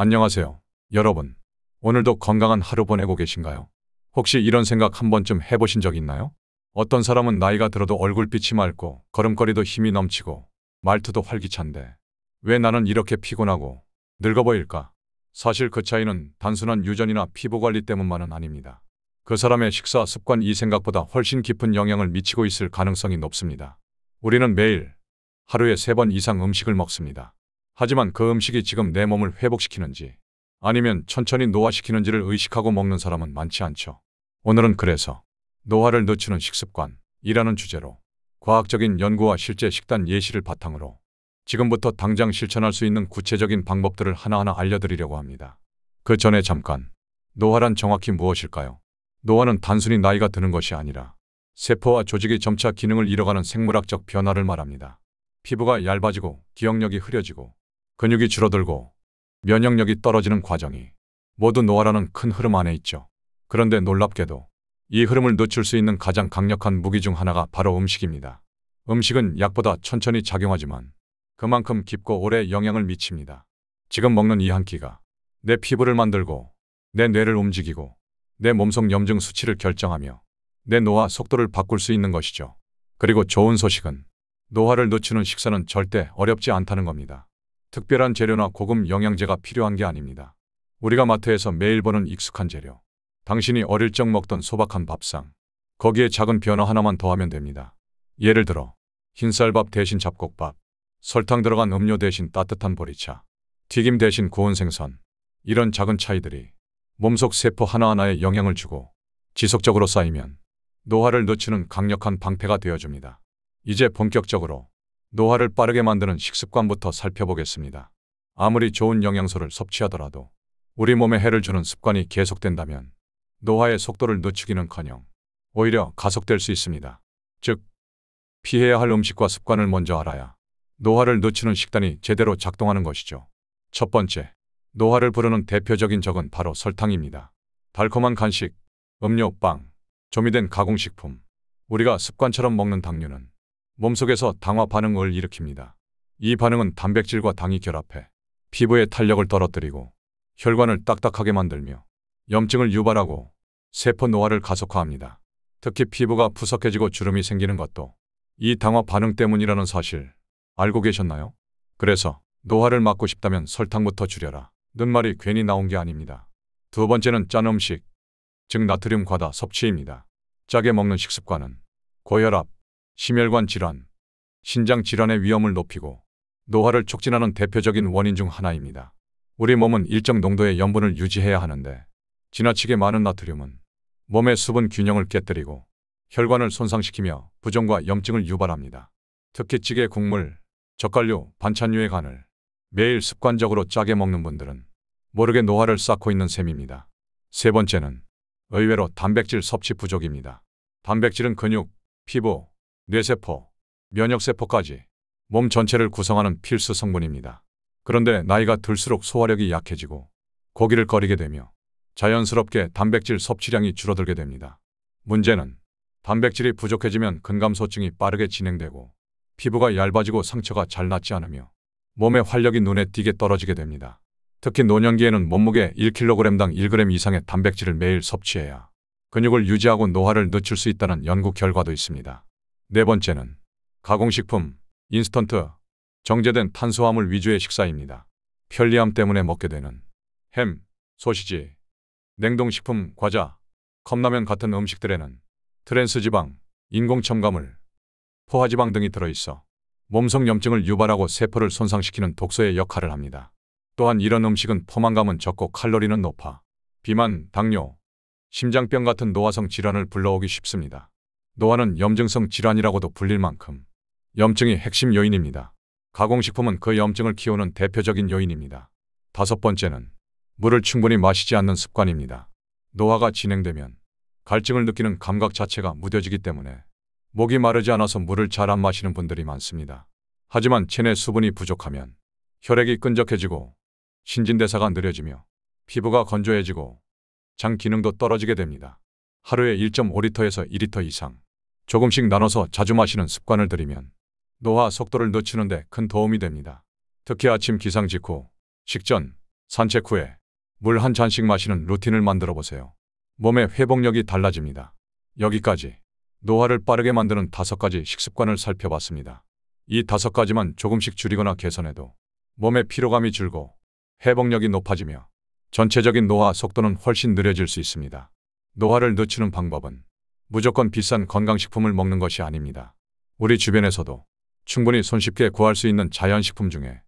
안녕하세요, 여러분. 오늘도 건강한 하루 보내고 계신가요? 혹시 이런 생각 한 번쯤 해보신 적 있나요? 어떤 사람은 나이가 들어도 얼굴빛이 맑고 걸음걸이도 힘이 넘치고 말투도 활기찬데 왜 나는 이렇게 피곤하고 늙어 보일까? 사실 그 차이는 단순한 유전이나 피부관리 때문만은 아닙니다. 그 사람의 식사 습관 이 생각보다 훨씬 깊은 영향을 미치고 있을 가능성이 높습니다. 우리는 매일 하루에 3번 이상 음식을 먹습니다. 하지만 그 음식이 지금 내 몸을 회복시키는지 아니면 천천히 노화시키는지를 의식하고 먹는 사람은 많지 않죠. 오늘은 그래서 노화를 늦추는 식습관이라는 주제로 과학적인 연구와 실제 식단 예시를 바탕으로 지금부터 당장 실천할 수 있는 구체적인 방법들을 하나하나 알려드리려고 합니다. 그 전에 잠깐, 노화란 정확히 무엇일까요? 노화는 단순히 나이가 드는 것이 아니라 세포와 조직이 점차 기능을 잃어가는 생물학적 변화를 말합니다. 피부가 얇아지고 기억력이 흐려지고 근육이 줄어들고 면역력이 떨어지는 과정이 모두 노화라는 큰 흐름 안에 있죠. 그런데 놀랍게도 이 흐름을 늦출 수 있는 가장 강력한 무기 중 하나가 바로 음식입니다. 음식은 약보다 천천히 작용하지만 그만큼 깊고 오래 영향을 미칩니다. 지금 먹는 이 한 끼가 내 피부를 만들고 내 뇌를 움직이고 내 몸속 염증 수치를 결정하며 내 노화 속도를 바꿀 수 있는 것이죠. 그리고 좋은 소식은 노화를 늦추는 식사는 절대 어렵지 않다는 겁니다. 특별한 재료나 고급 영양제가 필요한 게 아닙니다. 우리가 마트에서 매일 보는 익숙한 재료, 당신이 어릴 적 먹던 소박한 밥상, 거기에 작은 변화 하나만 더하면 됩니다. 예를 들어 흰쌀밥 대신 잡곡밥, 설탕 들어간 음료 대신 따뜻한 보리차, 튀김 대신 구운 생선, 이런 작은 차이들이 몸속 세포 하나하나에 영향을 주고 지속적으로 쌓이면 노화를 늦추는 강력한 방패가 되어줍니다. 이제 본격적으로 노화를 빠르게 만드는 식습관부터 살펴보겠습니다. 아무리 좋은 영양소를 섭취하더라도 우리 몸에 해를 주는 습관이 계속된다면 노화의 속도를 늦추기는커녕 오히려 가속될 수 있습니다. 즉, 피해야 할 음식과 습관을 먼저 알아야 노화를 늦추는 식단이 제대로 작동하는 것이죠. 첫 번째, 노화를 부르는 대표적인 적은 바로 설탕입니다. 달콤한 간식, 음료, 빵, 조미된 가공식품, 우리가 습관처럼 먹는 당류는 몸속에서 당화 반응을 일으킵니다. 이 반응은 단백질과 당이 결합해 피부의 탄력을 떨어뜨리고 혈관을 딱딱하게 만들며 염증을 유발하고 세포 노화를 가속화합니다. 특히 피부가 푸석해지고 주름이 생기는 것도 이 당화 반응 때문이라는 사실 알고 계셨나요? 그래서 노화를 막고 싶다면 설탕부터 줄여라 는 말이 괜히 나온 게 아닙니다. 두 번째는 짠 음식, 즉 나트륨 과다 섭취입니다. 짜게 먹는 식습관은 고혈압, 심혈관 질환, 신장 질환의 위험을 높이고 노화를 촉진하는 대표적인 원인 중 하나입니다. 우리 몸은 일정 농도의 염분을 유지해야 하는데 지나치게 많은 나트륨은 몸의 수분 균형을 깨뜨리고 혈관을 손상시키며 부종과 염증을 유발합니다. 특히 찌개, 국물, 젓갈류, 반찬류의 간을 매일 습관적으로 짜게 먹는 분들은 모르게 노화를 쌓고 있는 셈입니다. 세 번째는 의외로 단백질 섭취 부족입니다. 단백질은 근육, 피부, 뇌세포, 면역세포까지 몸 전체를 구성하는 필수 성분입니다. 그런데 나이가 들수록 소화력이 약해지고 고기를 꺼리게 되며 자연스럽게 단백질 섭취량이 줄어들게 됩니다. 문제는 단백질이 부족해지면 근감소증이 빠르게 진행되고 피부가 얇아지고 상처가 잘 낫지 않으며 몸의 활력이 눈에 띄게 떨어지게 됩니다. 특히 노년기에는 몸무게 1kg당 1g 이상의 단백질을 매일 섭취해야 근육을 유지하고 노화를 늦출 수 있다는 연구 결과도 있습니다. 네 번째는 가공식품, 인스턴트, 정제된 탄수화물 위주의 식사입니다. 편리함 때문에 먹게 되는 햄, 소시지, 냉동식품, 과자, 컵라면 같은 음식들에는 트랜스지방, 인공첨가물, 포화지방 등이 들어있어 몸속 염증을 유발하고 세포를 손상시키는 독소의 역할을 합니다. 또한 이런 음식은 포만감은 적고 칼로리는 높아 비만, 당뇨, 심장병 같은 노화성 질환을 불러오기 쉽습니다. 노화는 염증성 질환이라고도 불릴 만큼 염증이 핵심 요인입니다. 가공식품은 그 염증을 키우는 대표적인 요인입니다. 다섯 번째는 물을 충분히 마시지 않는 습관입니다. 노화가 진행되면 갈증을 느끼는 감각 자체가 무뎌지기 때문에 목이 마르지 않아서 물을 잘 안 마시는 분들이 많습니다. 하지만 체내 수분이 부족하면 혈액이 끈적해지고 신진대사가 느려지며 피부가 건조해지고 장 기능도 떨어지게 됩니다. 하루에 1.5리터에서 2리터 이상 조금씩 나눠서 자주 마시는 습관을 들이면 노화 속도를 늦추는 데 큰 도움이 됩니다. 특히 아침 기상 직후, 식전, 산책 후에 물 한 잔씩 마시는 루틴을 만들어 보세요. 몸의 회복력이 달라집니다. 여기까지 노화를 빠르게 만드는 5가지 식습관을 살펴봤습니다. 이 5가지만 조금씩 줄이거나 개선해도 몸의 피로감이 줄고 회복력이 높아지며 전체적인 노화 속도는 훨씬 느려질 수 있습니다. 노화를 늦추는 방법은 무조건 비싼 건강식품을 먹는 것이 아닙니다. 우리 주변에서도 충분히 손쉽게 구할 수 있는 자연식품 중에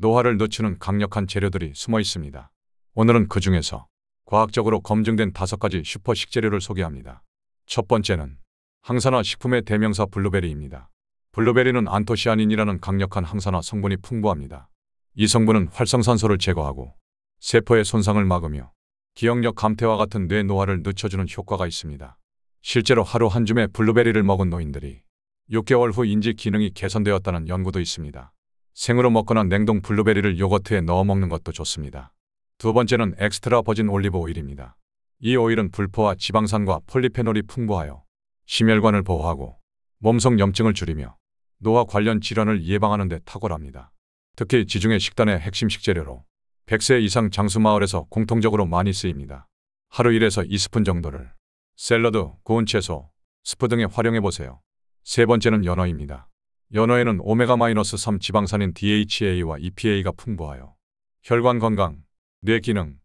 노화를 늦추는 강력한 재료들이 숨어 있습니다. 오늘은 그 중에서 과학적으로 검증된 5가지 슈퍼 식재료를 소개합니다. 첫 번째는 항산화 식품의 대명사 블루베리입니다. 블루베리는 안토시아닌이라는 강력한 항산화 성분이 풍부합니다. 이 성분은 활성산소를 제거하고 세포의 손상을 막으며 기억력 감퇴와 같은 뇌 노화를 늦춰주는 효과가 있습니다. 실제로 하루 한 줌의 블루베리를 먹은 노인들이 6개월 후 인지 기능이 개선되었다는 연구도 있습니다. 생으로 먹거나 냉동 블루베리를 요거트에 넣어 먹는 것도 좋습니다. 두 번째는 엑스트라 버진 올리브 오일입니다. 이 오일은 불포화 지방산과 폴리페놀이 풍부하여 심혈관을 보호하고 몸속 염증을 줄이며 노화 관련 질환을 예방하는 데 탁월합니다. 특히 지중해 식단의 핵심 식재료로 100세 이상 장수 마을에서 공통적으로 많이 쓰입니다. 하루 1에서 2스푼 정도를 샐러드, 구운 채소, 스프 등에 활용해 보세요. 세 번째는 연어입니다. 연어에는 오메가-3 지방산인 DHA와 EPA가 풍부하여 혈관 건강, 뇌 기능,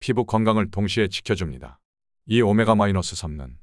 피부 건강을 동시에 지켜줍니다. 이 오메가-3는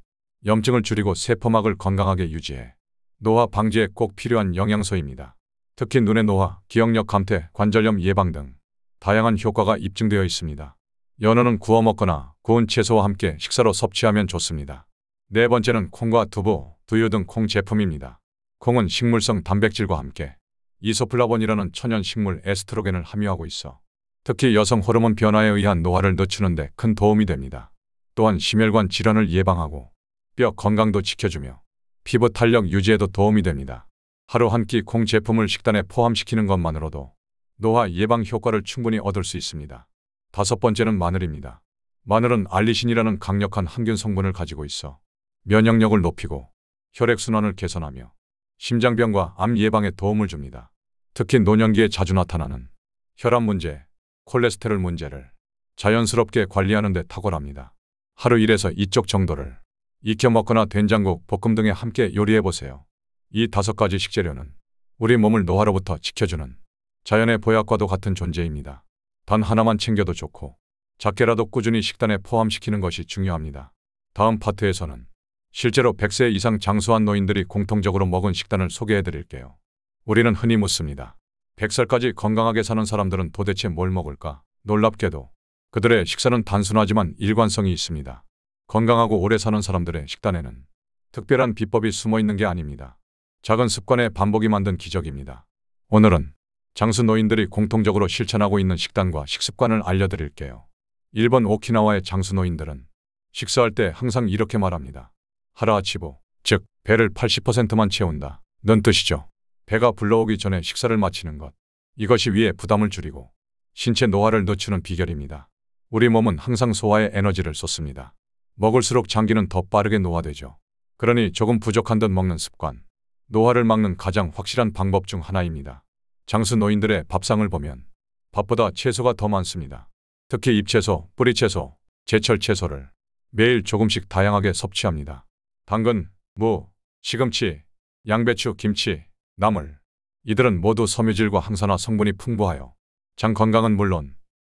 염증을 줄이고 세포막을 건강하게 유지해 노화 방지에 꼭 필요한 영양소입니다. 특히 눈의 노화, 기억력 감퇴, 관절염 예방 등 다양한 효과가 입증되어 있습니다. 연어는 구워 먹거나 구운 채소와 함께 식사로 섭취하면 좋습니다. 네 번째는 콩과 두부, 두유 등 콩 제품입니다. 콩은 식물성 단백질과 함께 이소플라본이라는 천연 식물 에스트로겐을 함유하고 있어 특히 여성 호르몬 변화에 의한 노화를 늦추는 데 큰 도움이 됩니다. 또한 심혈관 질환을 예방하고 뼈 건강도 지켜주며 피부 탄력 유지에도 도움이 됩니다. 하루 한 끼 콩 제품을 식단에 포함시키는 것만으로도 노화 예방 효과를 충분히 얻을 수 있습니다. 다섯 번째는 마늘입니다. 마늘은 알리신이라는 강력한 항균 성분을 가지고 있어 면역력을 높이고 혈액순환을 개선하며 심장병과 암 예방에 도움을 줍니다. 특히 노년기에 자주 나타나는 혈압 문제, 콜레스테롤 문제를 자연스럽게 관리하는 데 탁월합니다. 하루 1에서 2쪽 정도를 익혀 먹거나 된장국, 볶음 등에 함께 요리해 보세요. 이 5가지 식재료는 우리 몸을 노화로부터 지켜주는 자연의 보약과도 같은 존재입니다. 단 하나만 챙겨도 좋고 작게라도 꾸준히 식단에 포함시키는 것이 중요합니다. 다음 파트에서는 실제로 100세 이상 장수한 노인들이 공통적으로 먹은 식단을 소개해 드릴게요. 우리는 흔히 묻습니다. 100살까지 건강하게 사는 사람들은 도대체 뭘 먹을까? 놀랍게도 그들의 식사는 단순하지만 일관성이 있습니다. 건강하고 오래 사는 사람들의 식단에는 특별한 비법이 숨어 있는 게 아닙니다. 작은 습관의 반복이 만든 기적입니다. 오늘은 장수 노인들이 공통적으로 실천하고 있는 식단과 식습관을 알려드릴게요. 일본 오키나와의 장수 노인들은 식사할 때 항상 이렇게 말합니다. 하라아치부, 즉 배를 80%만 채운다 는 뜻이죠. 배가 불러오기 전에 식사를 마치는 것. 이것이 위의 부담을 줄이고 신체 노화를 늦추는 비결입니다. 우리 몸은 항상 소화에 에너지를 쏟습니다. 먹을수록 장기는 더 빠르게 노화되죠. 그러니 조금 부족한 듯 먹는 습관, 노화를 막는 가장 확실한 방법 중 하나입니다. 장수 노인들의 밥상을 보면 밥보다 채소가 더 많습니다. 특히 잎채소, 뿌리채소, 제철 채소를 매일 조금씩 다양하게 섭취합니다. 당근, 무, 시금치, 양배추, 김치, 나물. 이들은 모두 섬유질과 항산화 성분이 풍부하여 장 건강은 물론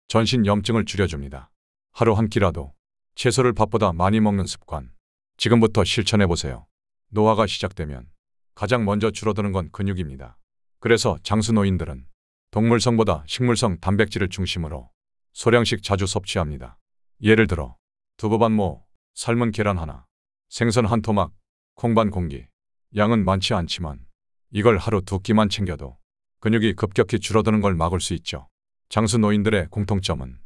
전신 염증을 줄여줍니다. 하루 한 끼라도 채소를 밥보다 많이 먹는 습관. 지금부터 실천해보세요. 노화가 시작되면 가장 먼저 줄어드는 건 근육입니다. 그래서 장수 노인들은 동물성보다 식물성 단백질을 중심으로 소량씩 자주 섭취합니다. 예를 들어 두부 반모, 삶은 계란 하나, 생선 한 토막, 콩 반 공기. 양은 많지 않지만 이걸 하루 2끼만 챙겨도 근육이 급격히 줄어드는 걸 막을 수 있죠. 장수 노인들의 공통점은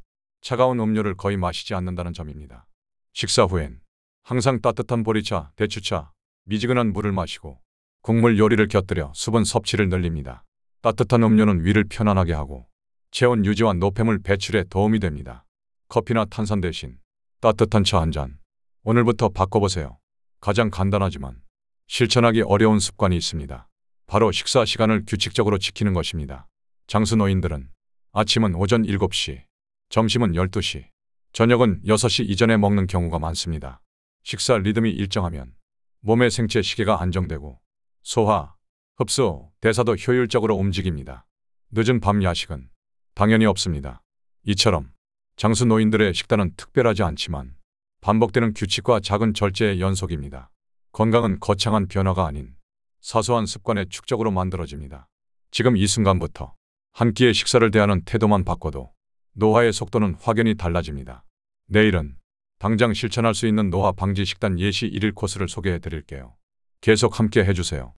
차가운 음료를 거의 마시지 않는다는 점입니다. 식사 후엔 항상 따뜻한 보리차, 대추차, 미지근한 물을 마시고 국물 요리를 곁들여 수분 섭취를 늘립니다. 따뜻한 음료는 위를 편안하게 하고 체온 유지와 노폐물 배출에 도움이 됩니다. 커피나 탄산 대신 따뜻한 차 한 잔. 오늘부터 바꿔보세요. 가장 간단하지만 실천하기 어려운 습관이 있습니다. 바로 식사 시간을 규칙적으로 지키는 것입니다. 장수 노인들은 아침은 오전 7시, 점심은 12시, 저녁은 6시 이전에 먹는 경우가 많습니다. 식사 리듬이 일정하면 몸의 생체 시계가 안정되고 소화, 흡수, 대사도 효율적으로 움직입니다. 늦은 밤 야식은 당연히 없습니다. 이처럼 장수 노인들의 식단은 특별하지 않지만 반복되는 규칙과 작은 절제의 연속입니다. 건강은 거창한 변화가 아닌 사소한 습관의 축적으로 만들어집니다. 지금 이 순간부터 한 끼의 식사를 대하는 태도만 바꿔도 노화의 속도는 확연히 달라집니다. 내일은 당장 실천할 수 있는 노화 방지 식단 예시 1일 코스를 소개해 드릴게요. 계속 함께 해주세요.